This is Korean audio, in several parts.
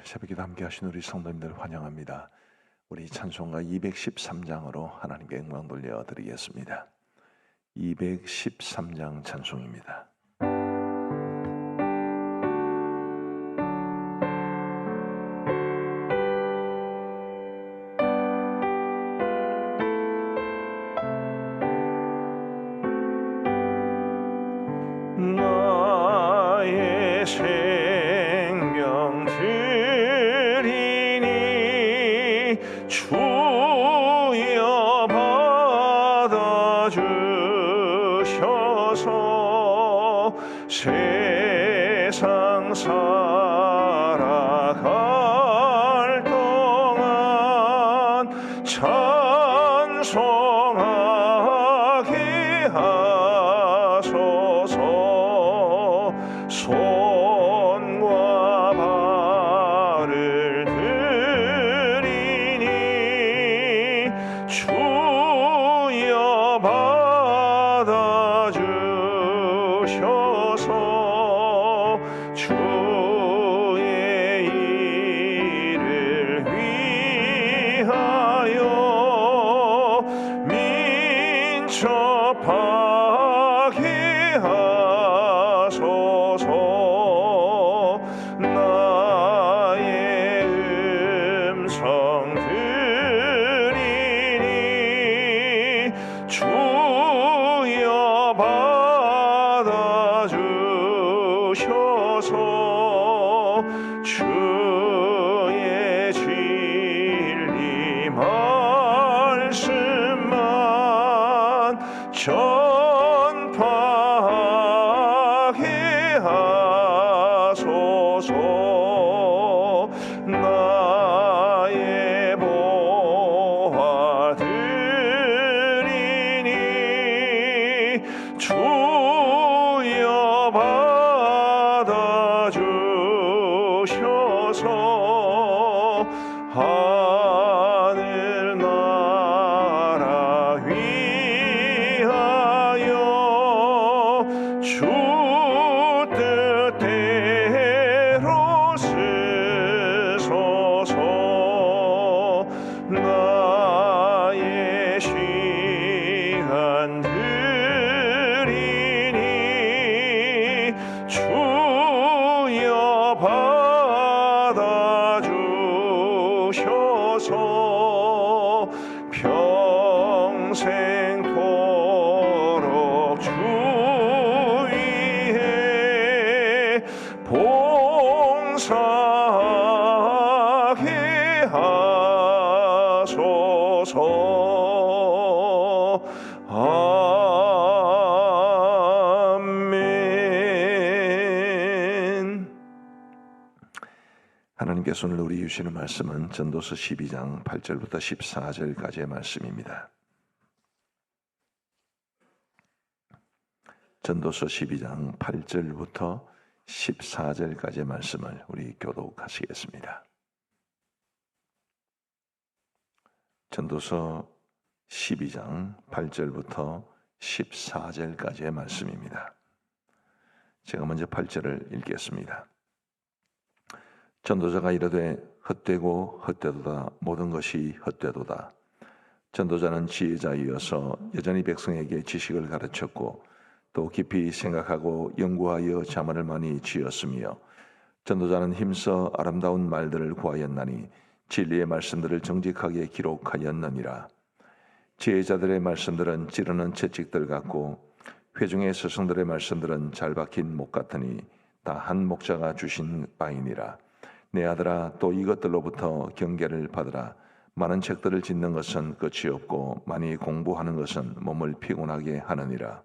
새벽기도 함께 하신 우리 성도님들 환영합니다. 우리 찬송가 213장으로 하나님께 영광 돌려드리겠습니다. 213장 찬송입니다. 나의 생명 드리니 주여 받아주셔서 세상 살아갈 동안 찬송하게 하소서. 손과 발을 드리니 주여 받아주셔서 주의 일을 위하여 민첩하게 하소서. 나의 음성 들리니 주여 받아주셔서 주의 진리 말씀만 전파하게 하소서. 나의 보화 드리니 주여 받아주셔서 하늘 나라 위하여 주 뜻대로 쓰소서. 나의 시간 드리니 주여 받아주셔서 평생토록 주 위에 봉사하게 하소서. 아멘. 하나님께서 오늘 우리 주시는 말씀은 전도서 12장 8절부터 14절까지의 말씀입니다. 전도서 12장 8절부터 14절까지의 말씀을 우리 교독하시겠습니다. 전도서 12장 8절부터 14절까지의 말씀입니다. 제가 먼저 8절을 읽겠습니다. 전도자가 이르되 헛되고 헛되도다. 모든 것이 헛되도다. 전도자는 지혜자이어서 여전히 백성에게 지식을 가르쳤고 또 깊이 생각하고 연구하여 자문을 많이 지었으며 전도자는 힘써 아름다운 말들을 구하였나니 진리의 말씀들을 정직하게 기록하였느니라. 지혜자들의 말씀들은 찌르는 채찍들 같고 회중의 스승들의 말씀들은 잘 박힌 목 같으니 다 한 목자가 주신 바이니라. 내 아들아, 또 이것들로부터 경계를 받으라. 많은 책들을 짓는 것은 끝이 없고 많이 공부하는 것은 몸을 피곤하게 하느니라.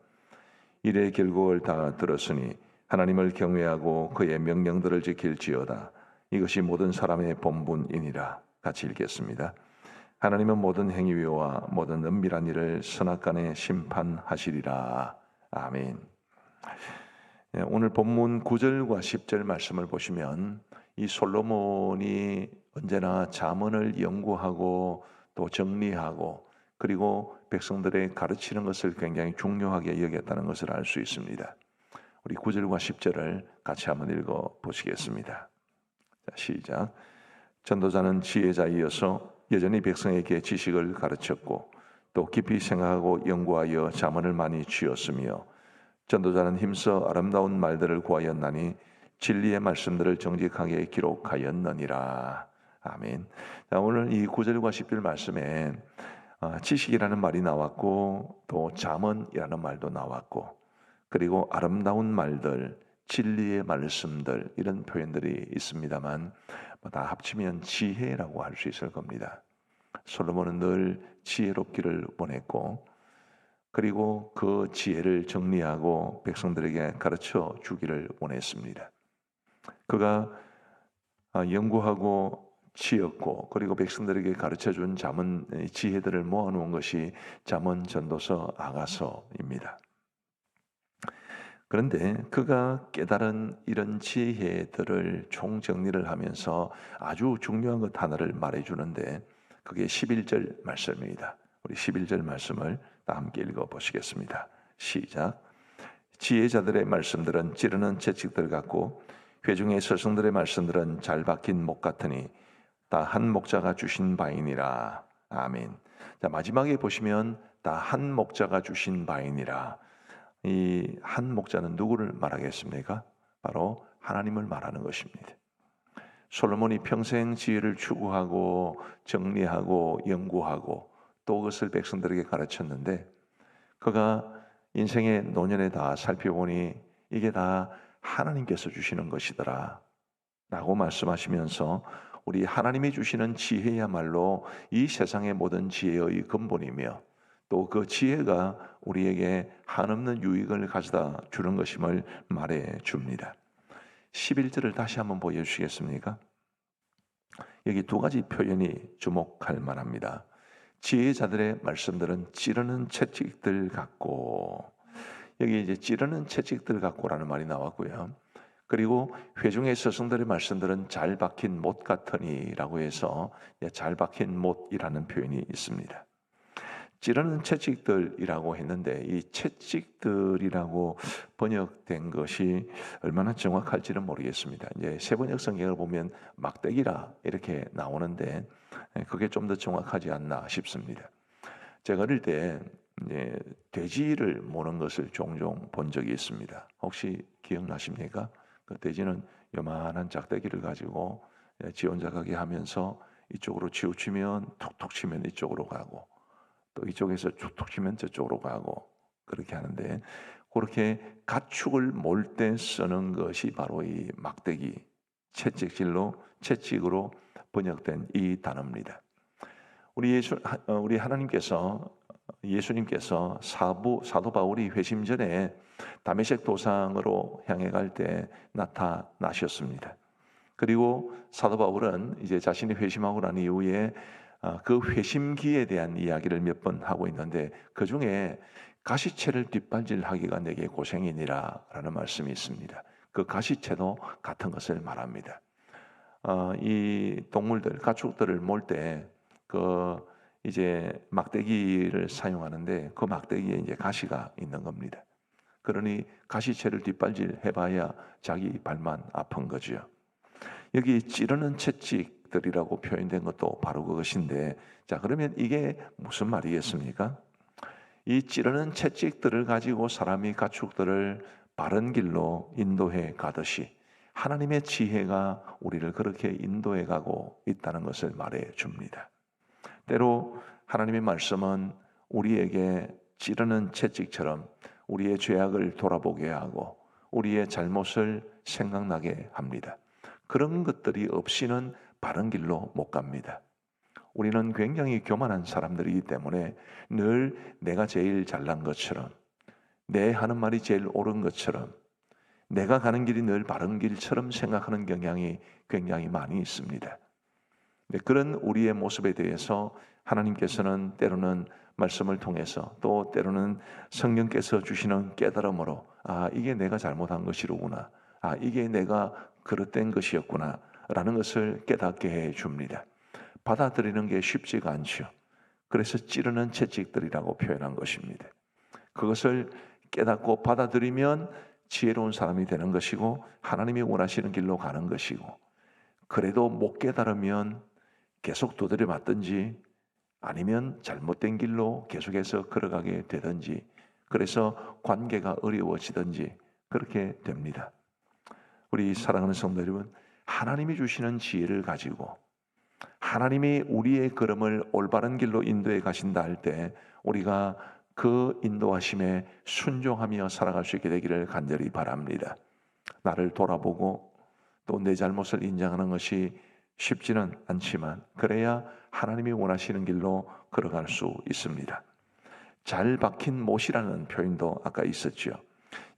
일의 결국을 다 들었으니 하나님을 경외하고 그의 명령들을 지킬지어다. 이것이 모든 사람의 본분이니라. 같이 읽겠습니다. 하나님은 모든 행위와 모든 은밀한 일을 선악간에 심판하시리라. 아멘. 오늘 본문 9절과 10절 말씀을 보시면 이 솔로몬이 언제나 잠언을 연구하고 또 정리하고 그리고 백성들의 가르치는 것을 굉장히 중요하게 여겼다는 것을 알 수 있습니다. 우리 9절과 10절을 같이 한번 읽어 보시겠습니다. 시작. 전도자는 지혜자이어서 여전히 백성에게 지식을 가르쳤고 또 깊이 생각하고 연구하여 자문을 많이 주었으며 전도자는 힘써 아름다운 말들을 구하였나니 진리의 말씀들을 정직하게 기록하였느니라. 아멘. 자, 오늘 이 9절과 10절 말씀에 지식이라는 말이 나왔고 또 자문이라는 말도 나왔고 그리고 아름다운 말들, 진리의 말씀들 이런 표현들이 있습니다만 다 합치면 지혜라고 할 수 있을 겁니다. 솔로몬은 늘 지혜롭기를 원했고 그리고 그 지혜를 정리하고 백성들에게 가르쳐 주기를 원했습니다. 그가 연구하고 지었고 그리고 백성들에게 가르쳐준 잠언 지혜들을 모아놓은 것이 잠언 전도서 아가서입니다. 그런데 그가 깨달은 이런 지혜들을 총정리를 하면서 아주 중요한 것 하나를 말해주는데 그게 11절 말씀입니다. 우리 11절 말씀을 다 함께 읽어보시겠습니다. 시작. 지혜자들의 말씀들은 찌르는 채찍들 같고 회중의 스승들의 말씀들은 잘 박힌 목 같으니 다 한 목자가 주신 바이니라. 아멘. 자, 마지막에 보시면 다 한 목자가 주신 바이니라. 이 한 목자는 누구를 말하겠습니까? 바로 하나님을 말하는 것입니다. 솔로몬이 평생 지혜를 추구하고 정리하고 연구하고 또 그것을 백성들에게 가르쳤는데 그가 인생의 노년에 다 살펴보니 이게 다 하나님께서 주시는 것이더라 라고 말씀하시면서 우리 하나님이 주시는 지혜야말로 이 세상의 모든 지혜의 근본이며 또 그 지혜가 우리에게 한없는 유익을 가져다 주는 것임을 말해 줍니다. 11절을 다시 한번 보여주시겠습니까? 여기 두 가지 표현이 주목할 만합니다. 지혜자들의 말씀들은 찌르는 채찍들 같고, 여기 이제 찌르는 채찍들 같고라는 말이 나왔고요. 그리고 회중의 스승들의 말씀들은 잘 박힌 못 같으니라고 해서 잘 박힌 못이라는 표현이 있습니다. 찌르는 채찍들이라고 했는데 이 채찍들이라고 번역된 것이 얼마나 정확할지는 모르겠습니다. 이제 세번역 성경을 보면 막대기라 이렇게 나오는데 그게 좀 더 정확하지 않나 싶습니다. 제가 어릴 때 이제 돼지를 모는 것을 종종 본 적이 있습니다. 혹시 기억나십니까? 그 돼지는 요만한 작대기를 가지고 지 혼자 가게 하면서 이쪽으로 치우치면 톡톡 치면 이쪽으로 가고 또 이쪽에서 툭툭 치면 저쪽으로 가고 그렇게 하는데 그렇게 가축을 몰 때 쓰는 것이 바로 이 막대기 채찍으로 번역된 이 단어입니다. 우리 하나님께서 예수님께서 사도 바울이 회심 전에 다메섹 도상으로 향해 갈 때 나타나셨습니다. 그리고 사도 바울은 이제 자신이 회심하고 난 이후에 그 회심기에 대한 이야기를 몇 번 하고 있는데 그 중에 가시채를 뒷발질하기가 내게 고생이니라 라는 말씀이 있습니다. 그 가시채도 같은 것을 말합니다. 이 동물들, 가축들을 몰 때 그 이제 막대기를 사용하는데 그 막대기에 이제 가시가 있는 겁니다. 그러니 가시채를 뒷발질 해봐야 자기 발만 아픈 거죠. 여기 찌르는 채찍들이라고 표현된 것도 바로 그것인데, 자, 그러면 이게 무슨 말이겠습니까? 이 찌르는 채찍들을 가지고 사람이 가축들을 바른 길로 인도해 가듯이 하나님의 지혜가 우리를 그렇게 인도해 가고 있다는 것을 말해 줍니다. 때로 하나님의 말씀은 우리에게 찌르는 채찍처럼 우리의 죄악을 돌아보게 하고 우리의 잘못을 생각나게 합니다. 그런 것들이 없이는 바른 길로 못 갑니다. 우리는 굉장히 교만한 사람들이기 때문에 늘 내가 제일 잘난 것처럼, 내 하는 말이 제일 옳은 것처럼, 내가 가는 길이 늘 바른 길처럼 생각하는 경향이 굉장히 많이 있습니다. 그런 우리의 모습에 대해서 하나님께서는 때로는 말씀을 통해서 또 때로는 성령께서 주시는 깨달음으로 이게 내가 잘못한 것이로구나, 이게 내가 그릇된 것이었구나 라는 것을 깨닫게 해 줍니다. 받아들이는 게 쉽지가 않죠. 그래서 찌르는 채찍들이라고 표현한 것입니다. 그것을 깨닫고 받아들이면 지혜로운 사람이 되는 것이고 하나님이 원하시는 길로 가는 것이고 그래도 못 깨달으면 계속 두드려 맞든지 아니면 잘못된 길로 계속해서 걸어가게 되든지, 그래서 관계가 어려워지든지 그렇게 됩니다. 우리 사랑하는 성도 여러분, 하나님이 주시는 지혜를 가지고 하나님이 우리의 걸음을 올바른 길로 인도해 가신다 할 때 우리가 그 인도하심에 순종하며 살아갈 수 있게 되기를 간절히 바랍니다. 나를 돌아보고 또 내 잘못을 인정하는 것이 쉽지는 않지만 그래야 하나님이 원하시는 길로 걸어갈 수 있습니다. 잘 박힌 못이라는 표현도 아까 있었죠.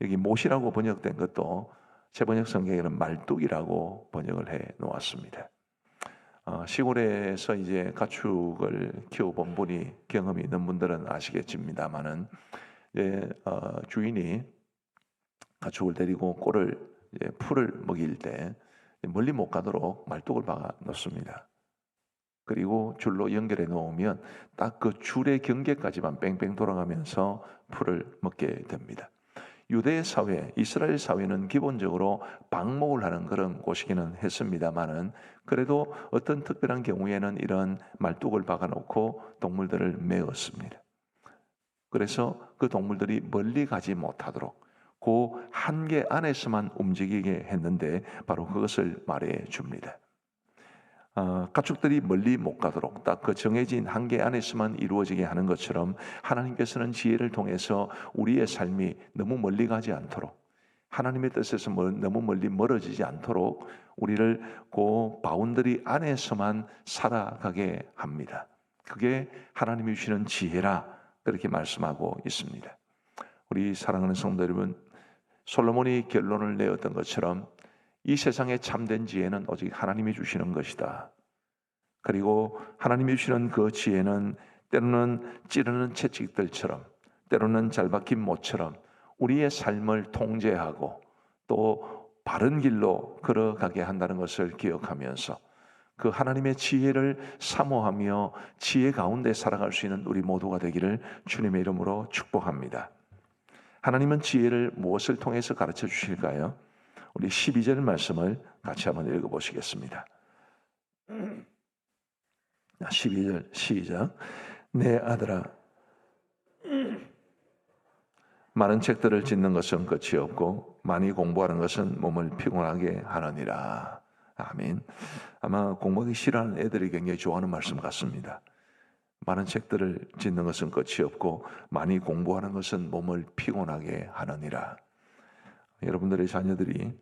여기 못이라고 번역된 것도 제 번역 성경에는 말뚝이라고 번역을 해 놓았습니다. 시골에서 이제 가축을 키워본 분이 경험이 있는 분들은 아시겠습니다만은 주인이 가축을 데리고 풀을 먹일 때 멀리 못 가도록 말뚝을 박아 놓습니다. 그리고 줄로 연결해 놓으면 딱 그 줄의 경계까지만 뺑뺑 돌아가면서 풀을 먹게 됩니다. 유대 사회, 이스라엘 사회는 기본적으로 방목을 하는 그런 곳이기는 했습니다만은 그래도 어떤 특별한 경우에는 이런 말뚝을 박아놓고 동물들을 메었습니다. 그래서 그 동물들이 멀리 가지 못하도록 그 한계 안에서만 움직이게 했는데 바로 그것을 말해 줍니다. 가축들이 멀리 못 가도록 딱 그 정해진 한계 안에서만 이루어지게 하는 것처럼 하나님께서는 지혜를 통해서 우리의 삶이 너무 멀리 가지 않도록, 하나님의 뜻에서 너무 멀리 멀어지지 않도록 우리를 그 바운더리 안에서만 살아가게 합니다. 그게 하나님이 주시는 지혜라 그렇게 말씀하고 있습니다. 우리 사랑하는 성도 여러분, 솔로몬이 결론을 내었던 것처럼 이 세상에 참된 지혜는 오직 하나님이 주시는 것이다. 그리고 하나님이 주시는 그 지혜는 때로는 찌르는 채찍들처럼, 때로는 잘 박힌 못처럼 우리의 삶을 통제하고 또 바른 길로 걸어가게 한다는 것을 기억하면서 그 하나님의 지혜를 사모하며 지혜 가운데 살아갈 수 있는 우리 모두가 되기를 주님의 이름으로 축복합니다. 하나님은 지혜를 무엇을 통해서 가르쳐 주실까요? 우리 12절 말씀을 같이 한번 읽어보시겠습니다. 12절 시작. 내 아들아, 많은 책들을 짓는 것은 끝이 없고 많이 공부하는 것은 몸을 피곤하게 하느니라. 아멘. 아마 공부하기 싫어하는 애들이 굉장히 좋아하는 말씀 같습니다. 많은 책들을 짓는 것은 끝이 없고 많이 공부하는 것은 몸을 피곤하게 하느니라. 여러분들의 자녀들이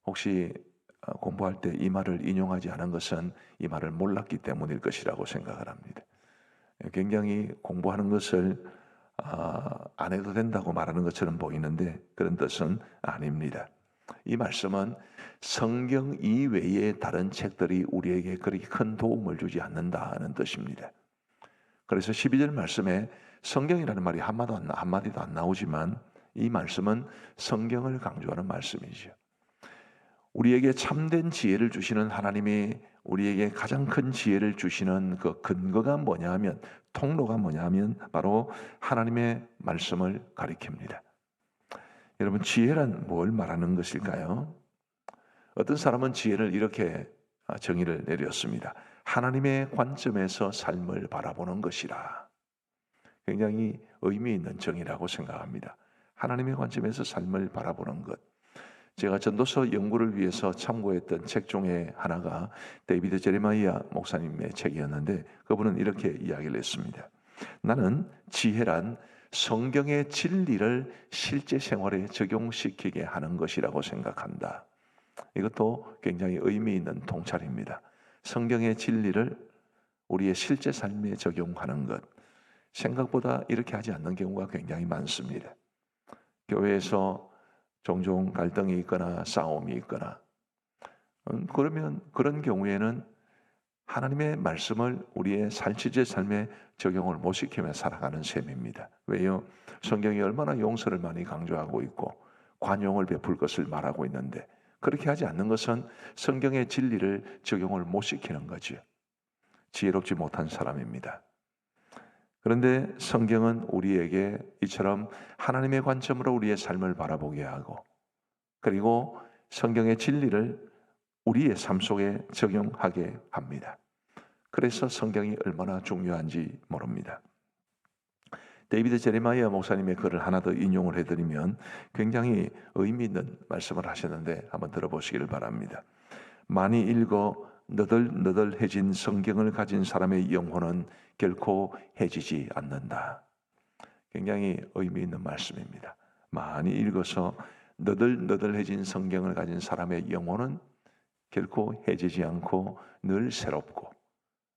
혹시 공부할 때 이 말을 인용하지 않은 것은 이 말을 몰랐기 때문일 것이라고 생각을 합니다. 굉장히 공부하는 것을 안 해도 된다고 말하는 것처럼 보이는데 그런 뜻은 아닙니다. 이 말씀은 성경 이외의 다른 책들이 우리에게 그렇게 큰 도움을 주지 않는다는 뜻입니다. 그래서 12절 말씀에 성경이라는 말이 한마디도 안 나오지만 이 말씀은 성경을 강조하는 말씀이죠. 우리에게 참된 지혜를 주시는 하나님이 우리에게 가장 큰 지혜를 주시는 그 근거가 뭐냐면, 통로가 뭐냐면 바로 하나님의 말씀을 가리킵니다. 여러분, 지혜란 뭘 말하는 것일까요? 어떤 사람은 지혜를 이렇게 정의를 내렸습니다. 하나님의 관점에서 삶을 바라보는 것이라. 굉장히 의미 있는 정의라고 생각합니다. 하나님의 관점에서 삶을 바라보는 것. 제가 전도서 연구를 위해서 참고했던 책 중에 하나가 데이비드 제레마이아 목사님의 책이었는데 그분은 이렇게 이야기를 했습니다. 나는 지혜란 성경의 진리를 실제 생활에 적용시키게 하는 것이라고 생각한다. 이것도 굉장히 의미 있는 통찰입니다. 성경의 진리를 우리의 실제 삶에 적용하는 것. 생각보다 이렇게 하지 않는 경우가 굉장히 많습니다. 교회에서 종종 갈등이 있거나 싸움이 있거나 그러면 그런 경우에는 하나님의 말씀을 우리의 실제 삶에 적용을 못 시키며 살아가는 셈입니다. 왜요? 성경이 얼마나 용서를 많이 강조하고 있고 관용을 베풀 것을 말하고 있는데 그렇게 하지 않는 것은 성경의 진리를 적용을 못 시키는 거죠. 지혜롭지 못한 사람입니다. 그런데 성경은 우리에게 이처럼 하나님의 관점으로 우리의 삶을 바라보게 하고 그리고 성경의 진리를 우리의 삶 속에 적용하게 합니다. 그래서 성경이 얼마나 중요한지 모릅니다. 데이비드 제레마이아 목사님의 글을 하나 더 인용을 해드리면 굉장히 의미 있는 말씀을 하셨는데 한번 들어보시기를 바랍니다. 많이 읽어 너덜너덜해진 성경을 가진 사람의 영혼은 결코 해지지 않는다. 굉장히 의미 있는 말씀입니다. 많이 읽어서 너덜너덜해진 성경을 가진 사람의 영혼은 결코 해지지 않고 늘 새롭고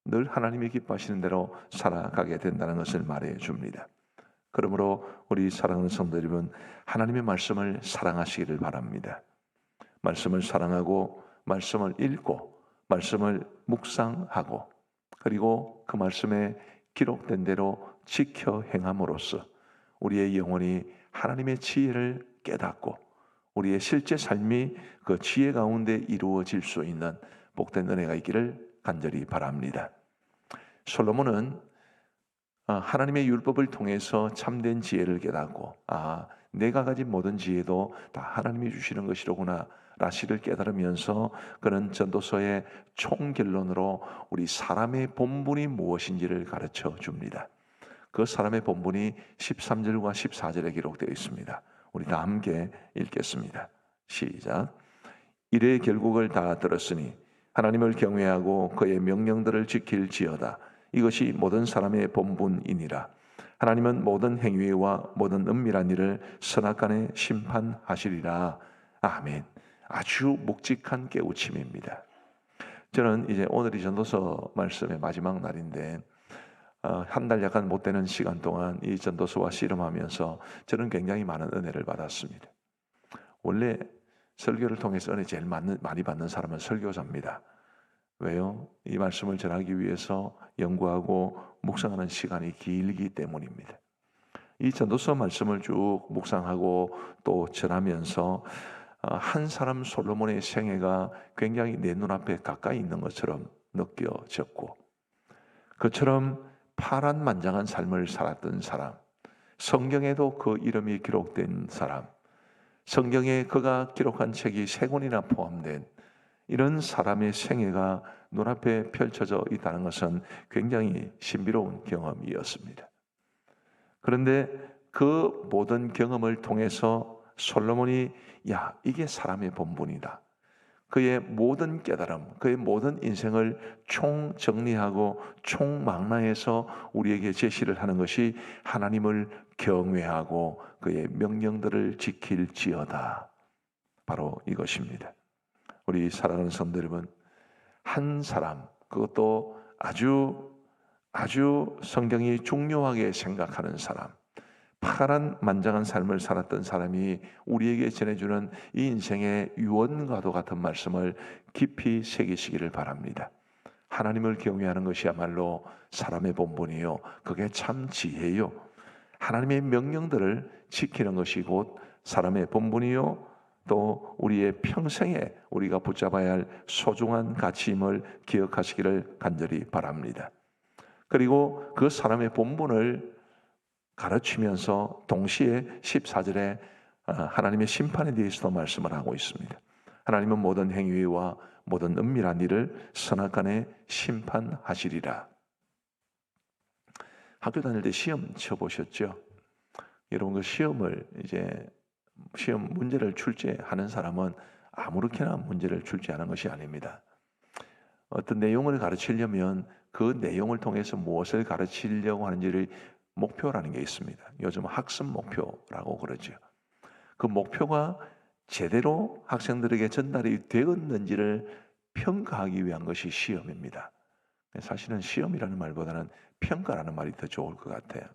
늘 하나님이 기뻐하시는 대로 살아가게 된다는 것을 말해 줍니다. 그러므로 우리 사랑하는 성도 여러분, 하나님의 말씀을 사랑하시기를 바랍니다. 말씀을 사랑하고 말씀을 읽고 말씀을 묵상하고 그리고 그 말씀에 기록된 대로 지켜 행함으로써 우리의 영혼이 하나님의 지혜를 깨닫고 우리의 실제 삶이 그 지혜 가운데 이루어질 수 있는 복된 은혜가 있기를 간절히 바랍니다. 솔로몬은 하나님의 율법을 통해서 참된 지혜를 깨닫고 내가 가진 모든 지혜도 다 하나님이 주시는 것이로구나 라시를 깨달으면서 그는 전도서의 총결론으로 우리 사람의 본분이 무엇인지를 가르쳐 줍니다. 그 사람의 본분이 13절과 14절에 기록되어 있습니다. 우리 다 함께 읽겠습니다. 시작. 이래 결국을 다 들었으니 하나님을 경외하고 그의 명령들을 지킬지어다. 이것이 모든 사람의 본분이니라. 하나님은 모든 행위와 모든 은밀한 일을 선악간에 심판하시리라. 아멘. 아주 묵직한 깨우침입니다. 저는 이제 오늘이 전도서 말씀의 마지막 날인데 한 달 약간 못 되는 시간 동안 이 전도서와 씨름하면서 저는 굉장히 많은 은혜를 받았습니다. 원래 설교를 통해서 은혜 제일 많이 받는 사람은 설교자입니다. 왜요? 이 말씀을 전하기 위해서 연구하고 묵상하는 시간이 길기 때문입니다. 이 전도서 말씀을 쭉 묵상하고 또 전하면서 한 사람 솔로몬의 생애가 굉장히 내 눈앞에 가까이 있는 것처럼 느껴졌고 그처럼 파란만장한 삶을 살았던 사람, 성경에도 그 이름이 기록된 사람, 성경에 그가 기록한 책이 3권이나 포함된 이런 사람의 생애가 눈앞에 펼쳐져 있다는 것은 굉장히 신비로운 경험이었습니다. 그런데 그 모든 경험을 통해서 솔로몬이 이게 사람의 본분이다. 그의 모든 깨달음, 그의 모든 인생을 총정리하고 총망라해서 우리에게 제시를 하는 것이 하나님을 경외하고 그의 명령들을 지킬지어다. 바로 이것입니다. 우리 사랑하는 성도 여러분, 한 사람, 그것도 아주 성경이 중요하게 생각하는 사람, 파란만장한 삶을 살았던 사람이 우리에게 전해주는 이 인생의 유언과도 같은 말씀을 깊이 새기시기를 바랍니다. 하나님을 경외하는 것이야말로 사람의 본분이요, 그게 참 지혜요. 하나님의 명령들을 지키는 것이 곧 사람의 본분이요, 또 우리의 평생에 우리가 붙잡아야 할 소중한 가치임을 기억하시기를 간절히 바랍니다. 그리고 그 사람의 본분을 가르치면서 동시에 14절에 하나님의 심판에 대해서도 말씀을 하고 있습니다. 하나님은 모든 행위와 모든 은밀한 일을 선악간에 심판하시리라. 학교 다닐 때 시험 쳐보셨죠? 여러분 그 시험 문제를 출제하는 사람은 아무렇게나 문제를 출제하는 것이 아닙니다. 어떤 내용을 가르치려면 그 내용을 통해서 무엇을 가르치려고 하는지를 목표라는 게 있습니다. 요즘 학습 목표라고 그러죠. 그 목표가 제대로 학생들에게 전달이 되었는지를 평가하기 위한 것이 시험입니다. 사실은 시험이라는 말보다는 평가라는 말이 더 좋을 것 같아요.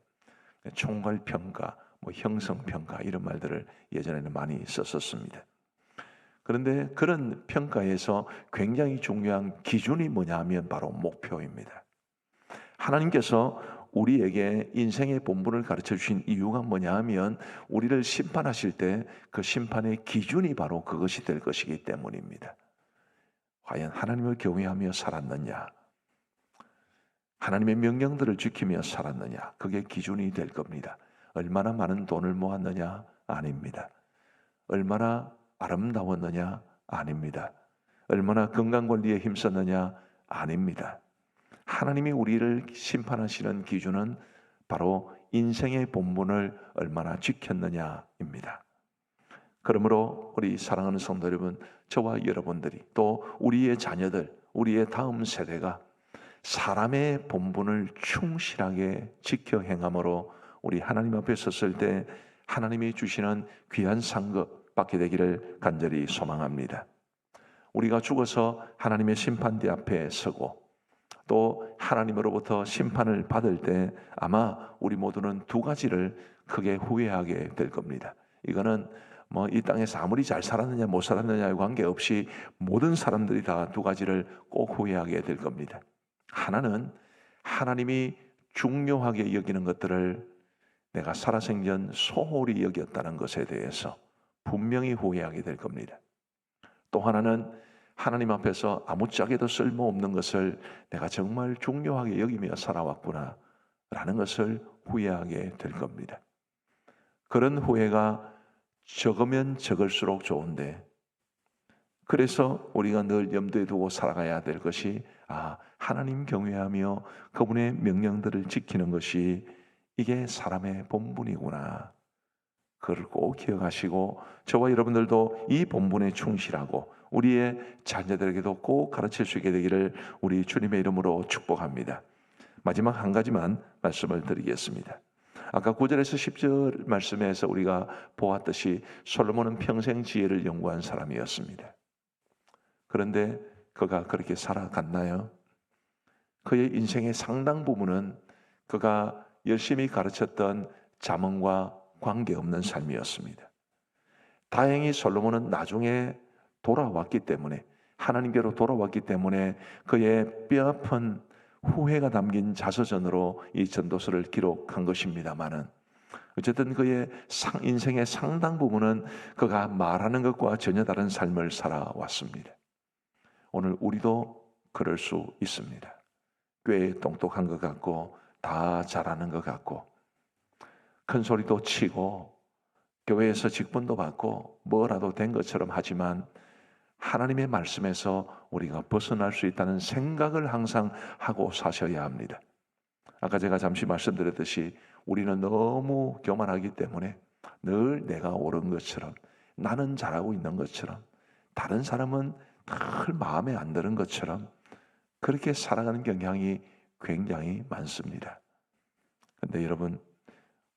총괄평가, 형성평가 이런 말들을 예전에는 많이 썼었습니다. 그런데 그런 평가에서 굉장히 중요한 기준이 뭐냐 하면 바로 목표입니다. 하나님께서 우리에게 인생의 본분을 가르쳐 주신 이유가 뭐냐 하면 우리를 심판하실 때 그 심판의 기준이 바로 그것이 될 것이기 때문입니다. 과연 하나님을 경외하며 살았느냐? 하나님의 명령들을 지키며 살았느냐? 그게 기준이 될 겁니다. 얼마나 많은 돈을 모았느냐? 아닙니다. 얼마나 아름다웠느냐? 아닙니다. 얼마나 건강관리에 힘썼느냐? 아닙니다. 하나님이 우리를 심판하시는 기준은 바로 인생의 본분을 얼마나 지켰느냐입니다. 그러므로 우리 사랑하는 성도 여러분, 저와 여러분들이 또 우리의 자녀들, 우리의 다음 세대가 사람의 본분을 충실하게 지켜 행함으로 우리 하나님 앞에 섰을 때 하나님이 주시는 귀한 상급 받게 되기를 간절히 소망합니다. 우리가 죽어서 하나님의 심판대 앞에 서고 또 하나님으로부터 심판을 받을 때 아마 우리 모두는 두 가지를 크게 후회하게 될 겁니다. 이거는 이 땅에서 아무리 잘 살았느냐 못 살았느냐에 관계없이 모든 사람들이 다 두 가지를 꼭 후회하게 될 겁니다. 하나는 하나님이 중요하게 여기는 것들을 내가 살아생전 소홀히 여겼다는 것에 대해서 분명히 후회하게 될 겁니다. 또 하나는 하나님 앞에서 아무짝에도 쓸모없는 것을 내가 정말 중요하게 여기며 살아왔구나 라는 것을 후회하게 될 겁니다. 그런 후회가 적으면 적을수록 좋은데, 그래서 우리가 늘 염두에 두고 살아가야 될 것이 하나님 경외하며 그분의 명령들을 지키는 것이 이게 사람의 본분이구나. 그걸 꼭 기억하시고 저와 여러분들도 이 본분에 충실하고 우리의 자녀들에게도 꼭 가르칠 수 있게 되기를 우리 주님의 이름으로 축복합니다. 마지막 한 가지만 말씀을 드리겠습니다. 아까 9절에서 10절 말씀에서 우리가 보았듯이 솔로몬은 평생 지혜를 연구한 사람이었습니다. 그런데 그가 그렇게 살아갔나요? 그의 인생의 상당 부분은 그가 열심히 가르쳤던 잠언과 관계없는 삶이었습니다. 다행히 솔로몬은 나중에 돌아왔기 때문에, 하나님께로 돌아왔기 때문에 그의 뼈아픈 후회가 담긴 자서전으로 이 전도서를 기록한 것입니다마는, 어쨌든 그의 인생의 상당 부분은 그가 말하는 것과 전혀 다른 삶을 살아왔습니다. 오늘 우리도 그럴 수 있습니다. 꽤 똑똑한 것 같고 다 잘하는 것 같고 큰 소리도 치고 교회에서 직분도 받고 뭐라도 된 것처럼 하지만 하나님의 말씀에서 우리가 벗어날 수 있다는 생각을 항상 하고 사셔야 합니다. 아까 제가 잠시 말씀드렸듯이 우리는 너무 교만하기 때문에 늘 내가 옳은 것처럼, 나는 잘하고 있는 것처럼, 다른 사람은 늘 마음에 안 드는 것처럼 그렇게 살아가는 경향이 굉장히 많습니다. 그런데 여러분,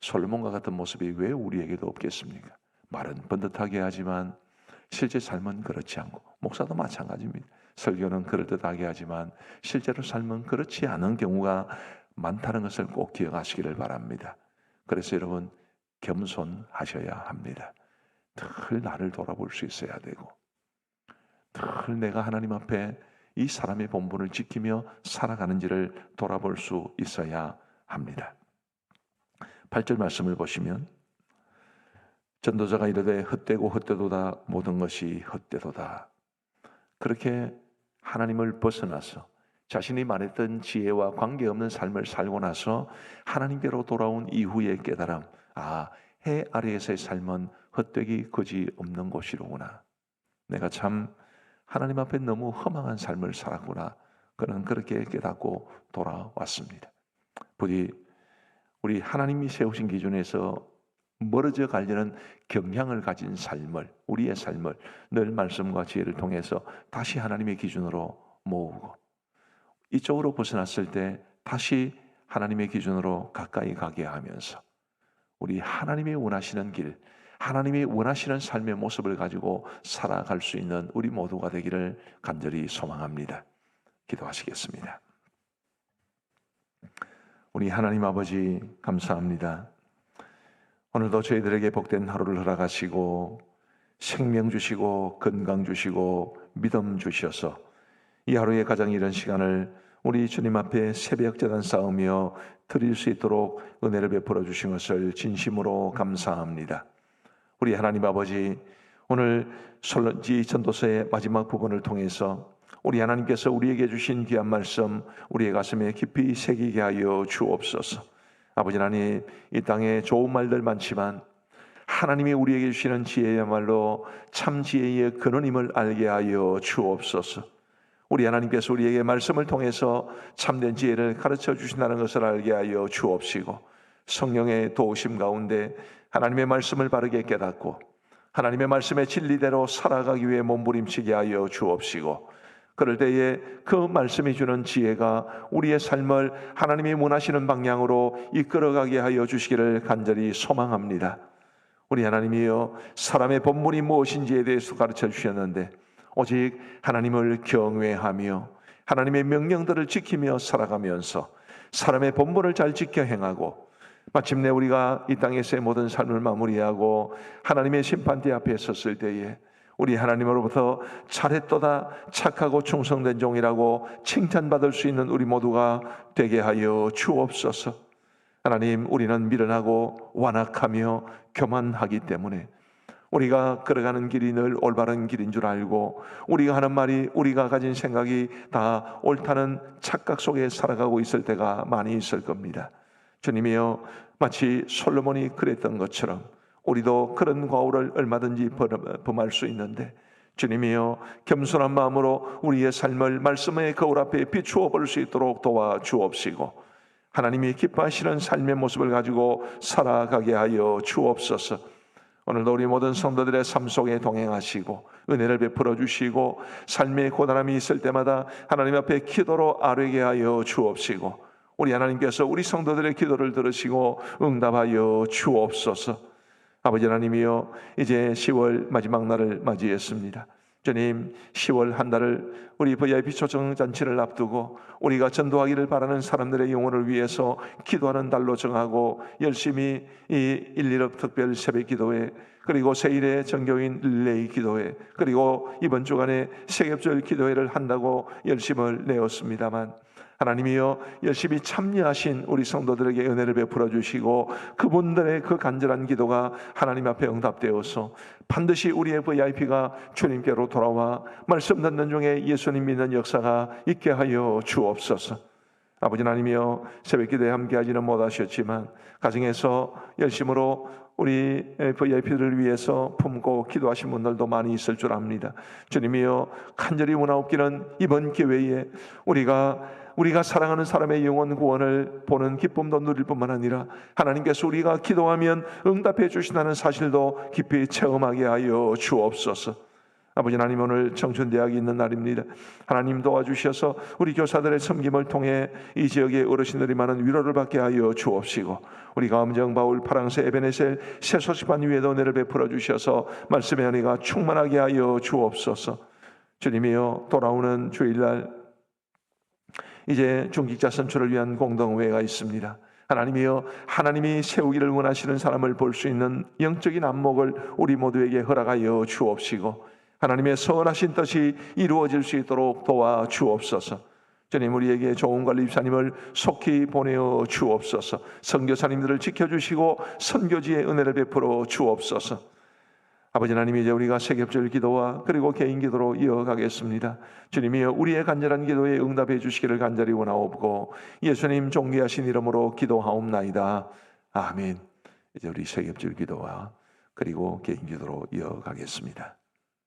솔로몬과 같은 모습이 왜 우리에게도 없겠습니까? 말은 번듯하게 하지만 실제 삶은 그렇지 않고, 목사도 마찬가지입니다. 설교는 그럴듯하게 하지만 실제로 삶은 그렇지 않은 경우가 많다는 것을 꼭 기억하시기를 바랍니다. 그래서 여러분, 겸손하셔야 합니다. 늘 나를 돌아볼 수 있어야 되고, 늘 내가 하나님 앞에 이 사람의 본분을 지키며 살아가는지를 돌아볼 수 있어야 합니다. 8절 말씀을 보시면 전도자가 이르되 헛되고 헛되도다, 모든 것이 헛되도다. 그렇게 하나님을 벗어나서 자신이 말했던 지혜와 관계없는 삶을 살고 나서 하나님께로 돌아온 이후의 깨달음, 해 아래에서의 삶은 헛되기 그지없는 곳이로구나. 내가 참 하나님 앞에 너무 허망한 삶을 살았구나. 그는 그렇게 깨닫고 돌아왔습니다. 부디 우리 하나님이 세우신 기준에서 멀어져 가려는 경향을 가진 삶을, 우리의 삶을 늘 말씀과 지혜를 통해서 다시 하나님의 기준으로 모으고, 이쪽으로 벗어났을 때 다시 하나님의 기준으로 가까이 가게 하면서 우리 하나님이 원하시는 길, 하나님이 원하시는 삶의 모습을 가지고 살아갈 수 있는 우리 모두가 되기를 간절히 소망합니다. 기도하시겠습니다. 우리 하나님 아버지, 감사합니다. 오늘도 저희들에게 복된 하루를 허락하시고 생명 주시고 건강 주시고 믿음 주셔서 이 하루의 가장 이른 시간을 우리 주님 앞에 새벽 제단 쌓으며 드릴 수 있도록 은혜를 베풀어 주신 것을 진심으로 감사합니다. 우리 하나님 아버지, 오늘 솔로몬 전도서의 마지막 부분을 통해서 우리 하나님께서 우리에게 주신 귀한 말씀 우리의 가슴에 깊이 새기게 하여 주옵소서. 아버지 하나님, 이 땅에 좋은 말들 많지만 하나님이 우리에게 주시는 지혜야말로 참 지혜의 근원임을 알게 하여 주옵소서. 우리 하나님께서 우리에게 말씀을 통해서 참된 지혜를 가르쳐 주신다는 것을 알게 하여 주옵시고, 성령의 도우심 가운데 하나님의 말씀을 바르게 깨닫고 하나님의 말씀의 진리대로 살아가기 위해 몸부림치게 하여 주옵시고, 그럴 때에 그 말씀이 주는 지혜가 우리의 삶을 하나님이 원하시는 방향으로 이끌어가게 하여 주시기를 간절히 소망합니다. 우리 하나님이여, 사람의 본분이 무엇인지에 대해서 가르쳐 주셨는데 오직 하나님을 경외하며 하나님의 명령들을 지키며 살아가면서 사람의 본분을 잘 지켜 행하고, 마침내 우리가 이 땅에서의 모든 삶을 마무리하고 하나님의 심판대 앞에 섰을 때에 우리 하나님으로부터 잘했도다, 착하고 충성된 종이라고 칭찬받을 수 있는 우리 모두가 되게 하여 주옵소서. 하나님, 우리는 미련하고 완악하며 교만하기 때문에 우리가 걸어가는 길이 늘 올바른 길인 줄 알고, 우리가 하는 말이, 우리가 가진 생각이 다 옳다는 착각 속에 살아가고 있을 때가 많이 있을 겁니다. 주님이여, 마치 솔로몬이 그랬던 것처럼 우리도 그런 과오를 얼마든지 범할 수 있는데, 주님이여, 겸손한 마음으로 우리의 삶을 말씀의 거울 앞에 비추어 볼 수 있도록 도와주옵시고, 하나님이 기뻐하시는 삶의 모습을 가지고 살아가게 하여 주옵소서. 오늘도 우리 모든 성도들의 삶 속에 동행하시고 은혜를 베풀어 주시고, 삶의 고단함이 있을 때마다 하나님 앞에 기도로 아뢰게 하여 주옵시고, 우리 하나님께서 우리 성도들의 기도를 들으시고 응답하여 주옵소서. 아버지 하나님이여, 이제 10월 마지막 날을 맞이했습니다. 주님, 10월 한 달을 우리 VIP 초청 잔치를 앞두고 우리가 전도하기를 바라는 사람들의 영혼을 위해서 기도하는 달로 정하고 열심히 이 1.1억 특별 새벽 기도회, 그리고 세일의 정교인 릴레이 기도회, 그리고 이번 주간에 세겹절 기도회를 한다고 열심을 내었습니다만, 하나님이여, 열심히 참여하신 우리 성도들에게 은혜를 베풀어 주시고 그분들의 그 간절한 기도가 하나님 앞에 응답되어서 반드시 우리의 VIP가 주님께로 돌아와 말씀 듣는 중에 예수님 믿는 역사가 있게 하여 주옵소서. 아버지 하나님이여, 새벽 기도에 함께하지는 못하셨지만 가정에서 열심으로 우리 VIP들을 위해서 품고 기도하신 분들도 많이 있을 줄 압니다. 주님이여, 간절히 원하옵기는 이번 기회에 우리가 사랑하는 사람의 영혼 구원을 보는 기쁨도 누릴 뿐만 아니라 하나님께서 우리가 기도하면 응답해 주신다는 사실도 깊이 체험하게 하여 주옵소서. 아버지 하나님, 오늘 청춘대학이 있는 날입니다. 하나님 도와주셔서 우리 교사들의 섬김을 통해 이 지역의 어르신들이 많은 위로를 받게 하여 주옵시고, 우리가 엄정바울 파랑새 에베네셀 새소식반 위에도 은혜를 베풀어 주셔서 말씀의 은혜가 충만하게 하여 주옵소서. 주님이여, 돌아오는 주일날 이제 중직자 선출을 위한 공동회의가 있습니다. 하나님이여, 하나님이 세우기를 원하시는 사람을 볼 수 있는 영적인 안목을 우리 모두에게 허락하여 주옵시고, 하나님의 선하신 뜻이 이루어질 수 있도록 도와주옵소서. 주님, 우리에게 좋은 관리집사님을 속히 보내어 주옵소서. 선교사님들을 지켜주시고 선교지의 은혜를 베풀어 주옵소서. 아버지 하나님, 이제 우리가 세겹절 기도와 그리고 개인 기도로 이어가겠습니다. 주님이여, 우리의 간절한 기도에 응답해 주시기를 간절히 원하옵고 예수님 존귀하신 이름으로 기도하옵나이다. 아멘. 이제 우리 세겹절 기도와 그리고 개인 기도로 이어가겠습니다.